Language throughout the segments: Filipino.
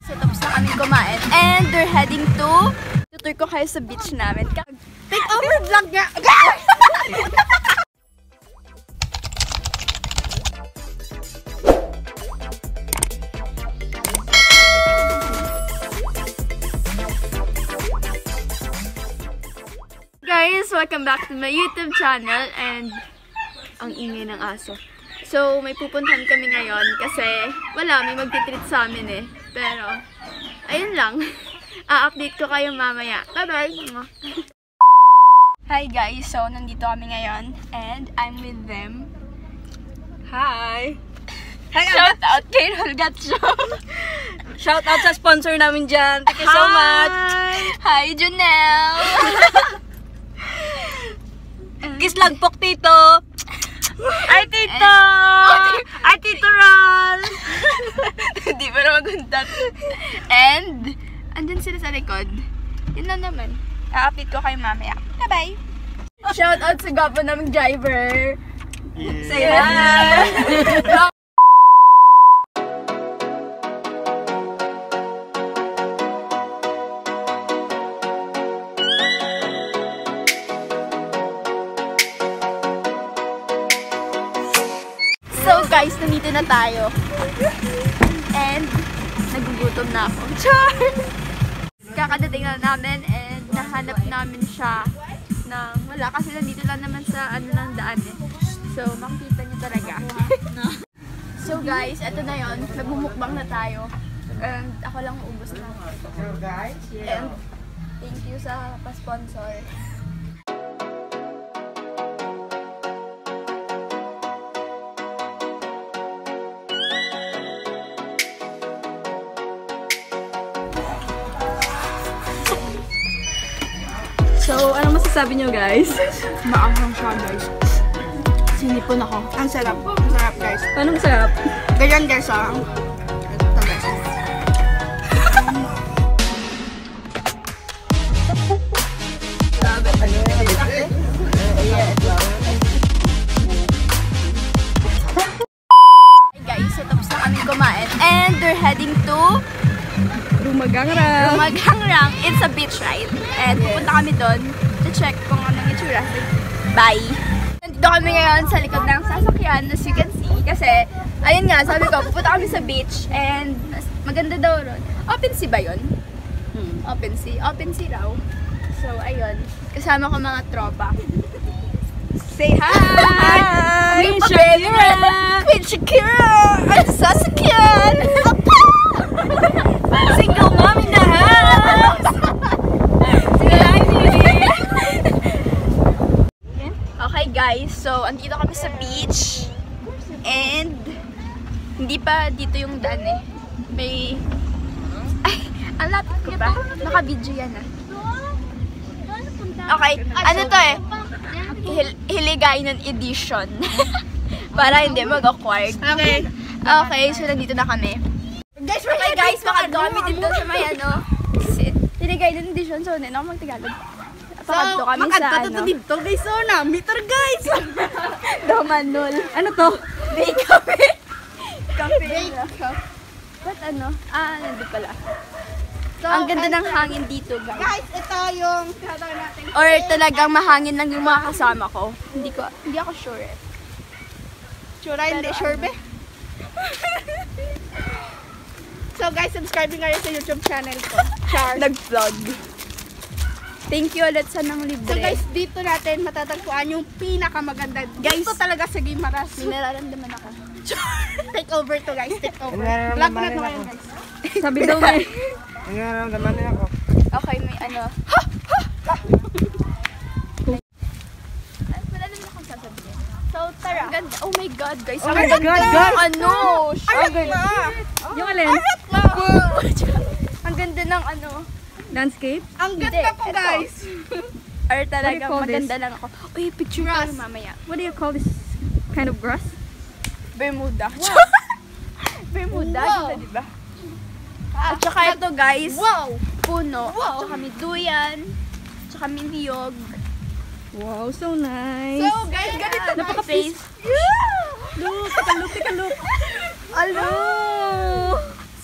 So tapos na kami kumain and we're heading to tutur ko kayo sa beach namin. Take over vlog nga! Guys, welcome back to my YouTube channel and ang ingay ng aso. So, may pupuntahan kami ngayon kasi wala, may magtitreat sa amin eh. Pero, ayun lang. A-update ko kayo mamaya. Bye-bye! Hi guys! So, nandito kami ngayon and I'm with them. Hi! Shout out kay Rolgatcho! Shout out sa sponsor namin dyan. Thank you so much! Hi, Janelle! Kiss lang pok, Tito! Ay, Tito! Ay, Tito Ron! Hindi pa naman gundat. And, andun sila sa likod. Yun na naman. A-update ko kayo mamaya. Bye-bye! Shout out sa gwapo naming driver! Yeah. Say hi! So guys, nandito na tayo. And nagugutom na ako. Char! Kakadating na namin and nahanap namin siya ng wala kasi nandito lang naman sa ano ng daan eh. So makikita niyo talaga. So guys, eto na yon. Nagbumukbang na tayo. And ako lang ubos na. And thank you sa pa-sponsor. So, ano masasabi nyo, guys? Maanghang siya guys. Sinipon ako. Ang sarap. Ang sarap, guys. Paano masarap? Ganyan guys ah. Ito guys. Hey guys, so tapos na kami kumain and we're heading to Rumagangrang. Rumagangrang. It's a beach ride. And pupunta kami doon to check kung anong itsura. Bye! Nandito kami ngayon sa likod ng sasakyan as you can see. Kasi, ayun nga, sabi ko, pupunta kami sa beach and maganda daw ron. Open sea ba yun? Open sea. Open sea raw. So, ayun. Kasama ko mga tropa. Say hi! Hi! Shakira! Queen Shakira! Ang sasakyan! Single mom in the house! Okay guys, so andito kami sa beach and hindi pa dito yung daan eh. May... Ay, ang lapit ko ba? Naka-video yan ah. Okay, ano to eh? Hiligaynon edition. Para hindi mag-awkward. Okay. Okay, so nandito na kami. Okay guys, makagawa din doon sa may ano. Hiligaynon edition, so hindi na ako mag-Tagalog. Pakadto kami sa ano. dito, guys. So, na-meter, guys. Domanol. Ano to? Bake kape. Kape. Ba't ano? Ah, nandun pala. So, ang ganda ng hangin dito, guys. Guys, ito yung tinatawag natin. Or talagang mahangin lang yung mga kasama ko. Hindi ako sure eh. Sure, hindi sure, be? So, guys, subscribe kayo sa YouTube channel ko. Char. Nag-vlog. Thank you ulit sa nang libre. So, guys, dito natin matatagpuan yung pinakamaganda. Guys, dito talaga sa Guimaras. may nararamdaman ako. Take over to, guys. Take over. Vlog na to ngayon, guys. Sabi daw may... Nararamdaman niya ako. Okay, may ano. Wala naman akong sasabihin. So, tara. Ang ganda. Oh my God, guys. Oh Ang my ganda God, ng guys. ano. Arap na! Yung alin? Ang ganda ng ano. Landscape? Ang Hindi, ganda po, ito. guys. Or talaga call maganda lang ako. Uy, picture Grass. tayo mamaya. What do you call this kind of grass? Bermuda. Bermuda, Wow. dito, diba? At saka ito, guys. Wow! Puno. Wow. At saka may duyan. At saka may niyog. Wow, so nice. So, guys, ganito na Napaka-face. Yeah! Look, take a look, take a look. Hello!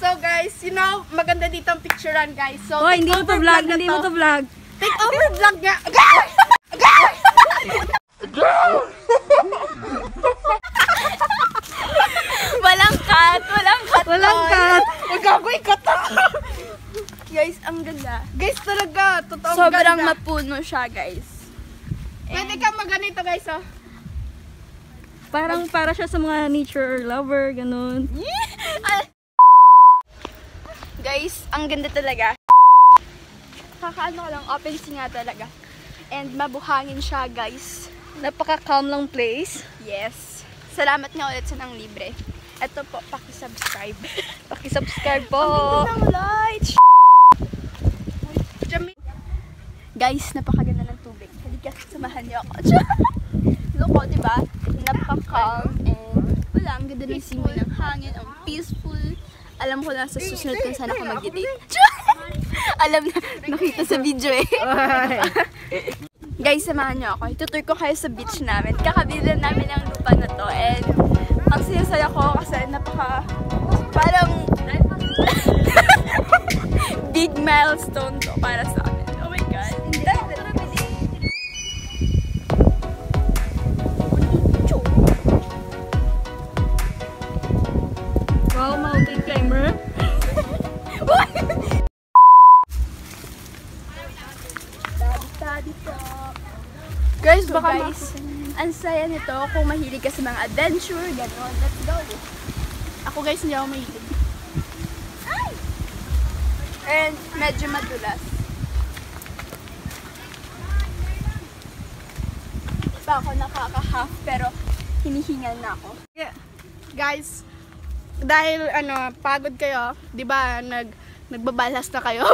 So guys, you know, maganda dito ang picturean guys. So, Hoy, take hindi mo over to vlog, na hindi mo to vlog. Take over vlog nga. Walang cut, walang cut. Walang doon. cut. Magagoy cut Guys, ang ganda. Guys, talaga. Totoong Sobrang ganda. mapuno siya, guys. Pwede ka maganito guys, oh. Parang para siya sa mga nature lover, ganun. Guys, ang ganda talaga. Kakaano ko lang, open sea nga talaga. And mabuhangin siya, guys. Napaka-calm lang place. Yes. Salamat nga ulit sa nang libre. Ito po, paki-subscribe. Paki-subscribe po. Ang lights. Guys, napakaganda ng tubig. Halika, samahan niyo ako. Loko, diba? Napaka-calm and wala, ang ganda ng simoy ng hangin, ang peaceful. Alam ko na sa susunod kung saan ako mag-date. Alam na, nakita sa video eh. Guys, samahan niyo ako. Itutur ko kayo sa beach namin. Kakabili namin ang lupa na to and ang sinasaya ko kasi parang big milestone to para sa amin. Oh my God. Wow, mountain climber. Guys, ang saya nito kung mahilig ka sa mga adventure, gano'n. Let's go. Ako guys, hindi ako mahilig. Ay! And medyo madulas. Pa ako nakaka-half pero hinihingal na ako. Yeah. Guys, dahil pagod kayo, 'di ba? Nagbabalas na kayo.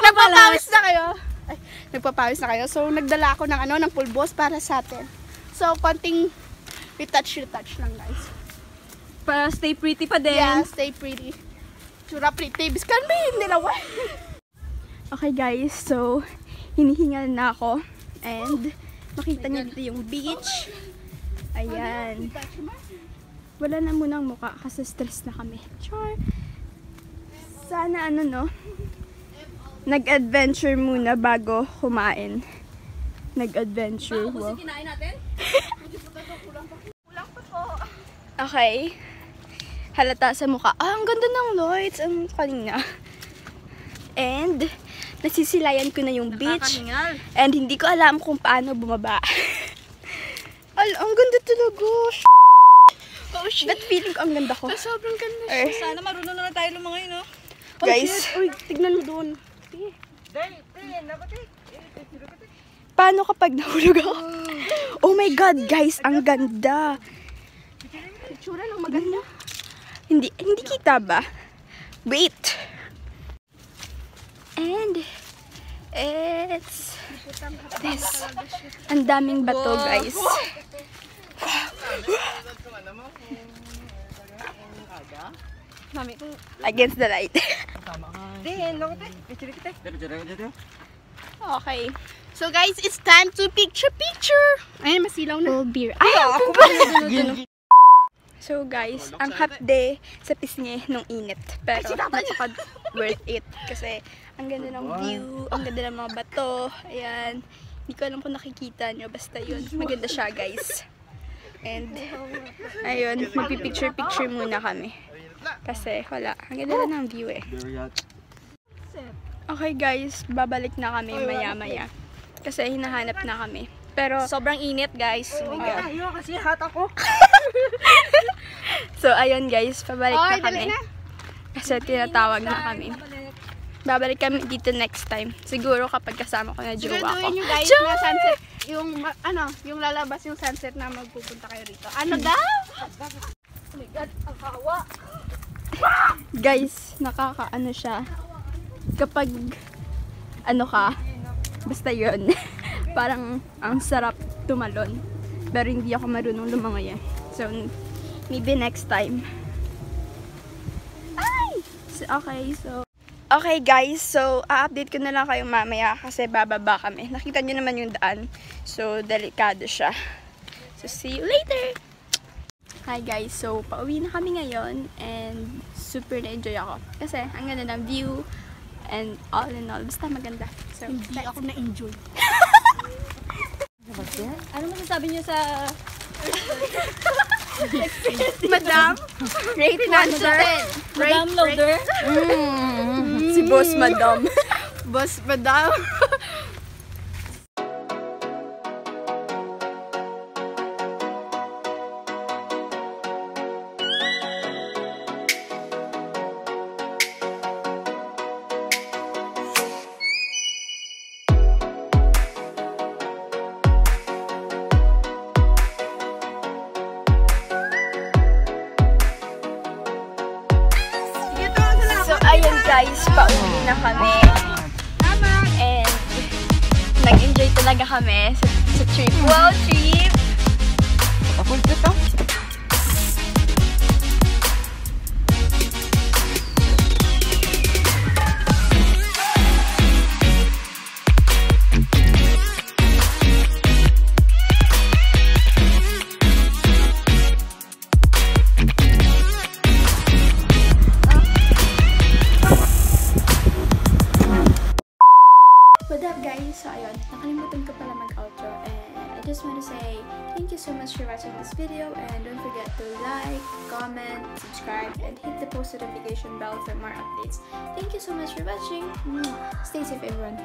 Nagpapawis na kayo. Ay, nagpapawis na kayo. So nagdala ako ng pulbos para sa atin. So konting retouch lang, guys. Para stay pretty pa din. Yeah, stay pretty. Tsura pretty. Biskan ba hindi na Okay guys, so hinihingal na ako and makita niyo dito yung beach. Ayan. Wala na munang mukha kasi stress na kami. Char. Sana nag-adventure muna bago kumain. Nag-adventure. Wow. Kinain natin? Okay. Halata sa mukha. Ang ganda ng lights. Ang kanina. And nasisilayan ko na yung beach. Nakakahingal. And hindi ko alam kung paano bumaba. Ang ganda talaga. Oh shit. But feeling ko ang ganda ko. Sobrang ganda. Sana marunong na tayo lumangoy, no? Guys, Uy, tignan mo doon. paano kapag nahulog ako? Oh my God, guys, ang ganda. Itsura ng maganda. Hindi kita ba? Wait. And it's this. Ang daming bato, guys. Against the light. Okay. So guys, it's time to picture. Ay, masilaw na. Full beer. Ay, ako ba? So guys, ang half day sa pisngi nung init. Pero napaka worth it. Kasi ang ganda ng view, ang ganda ng mga bato. Ayan. Hindi ko alam kung nakikita nyo. Basta yun. Maganda siya, guys. And, ayun. Magpipicture muna kami. Kasi, wala. Ang ganda lang ng view eh. Okay guys, babalik na kami maya-maya. Kasi hinahanap na kami. Pero, Sobrang init, guys. oh my God. Ayaw kasi hat ako. So, ayun guys, pabalik Oy, na kami. dali na. Kasi tinatawag na kami. Babalik kami dito next time. Siguro kapag kasama ko na jowa ko. Siguraduhin nyo guys na sunset. Yung lalabas yung sunset na magpupunta kayo rito. Ano daw? Oh my God, ang hawa. Guys, nakakaano siya. Kapag, basta yun. Parang ang sarap tumalon. Pero hindi ako marunong lumangoy. So, maybe next time. Okay guys, so a-update ko na lang kayo mamaya kasi bababa kami. Nakita nyo naman yung daan. So, delikado siya. So, see you later! Hi guys, so pauwi na kami ngayon and super na-enjoy ako. Kasi ang ganda ng view and all in all, basta maganda. So, Hindi ako na-enjoy. Ano masasabi niyo sa Madam, rate 1 to 10. Madam Loader? Si Boss Madam. Boss, madam. So, ayun guys, pauwi na kami. And nag-enjoy talaga kami sa trip. Wow, trip! What up guys? So ayun, nakalimutan ko pala mag-outro and I just want to say thank you so much for watching this video and don't forget to like, comment, subscribe, and hit the post notification bell for more updates. Thank you so much for watching. Stay safe everyone.